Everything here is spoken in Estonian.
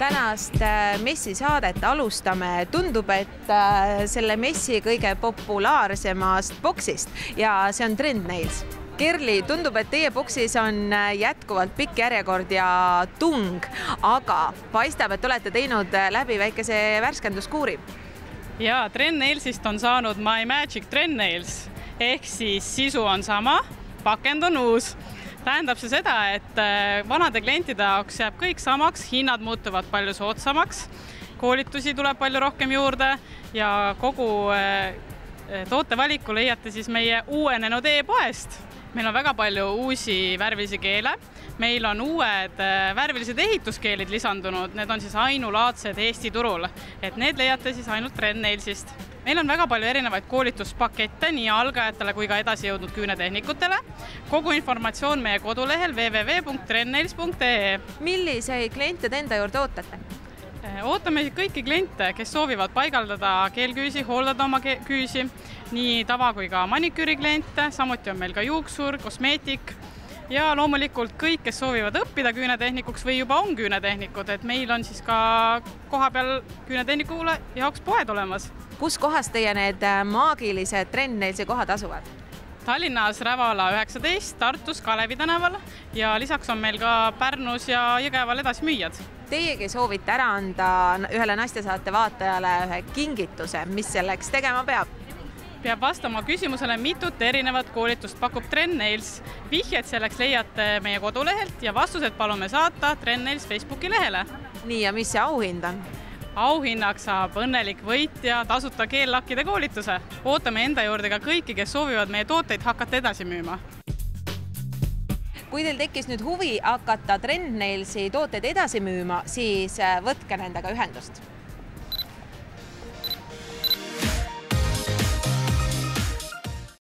tänast messisaadet alustame. Tundub, et selle messi kõige populaarsemast boksist ja see on Trend Nails. Kerli, tundub, et teie boksis on jätkuvalt pikk järjekord ja tung, aga paistab, et olete teinud läbi väikese värskenduskuuri. Ja, Trend Nailsist on saanud My Magic Trend Nails, ehk siis sisu on sama, pakend on uus. Tähendab see seda, et vanade klientide jaoks jääb kõik samaks, hinnad muutuvad palju soodsamaks, koolitusi tuleb palju rohkem juurde ja kogu tootevaliku leiate siis meie uuenenud e-poest. Meil on väga palju uusi värvilisi keele, meil on uued värvilised ehituskeelid lisandunud, need on siis ainulaadsed Eesti turul, et need leiate siis ainult Trend Nailsist. Meil on väga palju erinevaid koolituspakette nii algajatele kui ka edasi jõudnud küünetehnikutele. Kogu informatsioon meie kodulehel www.trendnails.ee. Milliseid kliente te enda juurde ootate? Ootame kõiki kliente, kes soovivad paigaldada keelküüsi, hooldada oma küüsi, nii tava kui ka maniküüri kliente, samuti on meil ka juuksur, kosmeetik ja loomulikult kõik, kes soovivad õppida küünetehnikuks või juba on küünetehnikud, et meil on siis ka koha peal küünetehnikule jaoks poed olemas. Kus kohas teie need maagilised Trend Nailsi kohad asuvad? Tallinnas Rävala 19, Tartus Kalevi tänaval ja lisaks on meil ka Pärnus ja Jõgeval edasi müüjad. Teiegi soovite ära anda ühele naistesaate vaatajale ühe kingituse, mis selleks tegema peab? Peab vastama küsimusele, mitut erinevat koolitust pakub Trend Nails. Vihjed selleks leiate meie kodulehelt ja vastused palume saata Trend Nails Facebooki lehele. Nii, ja mis see auhind on? Auhinnaks saab õnnelik võitja tasuta keellakkide koolituse. Ootame enda juurde ka kõiki, kes soovivad meie tooteid hakata edasi müüma. Kui teil tekkis nüüd huvi hakata Trend Nailsi tooteid edasi müüma, siis võtke nendega ühendust.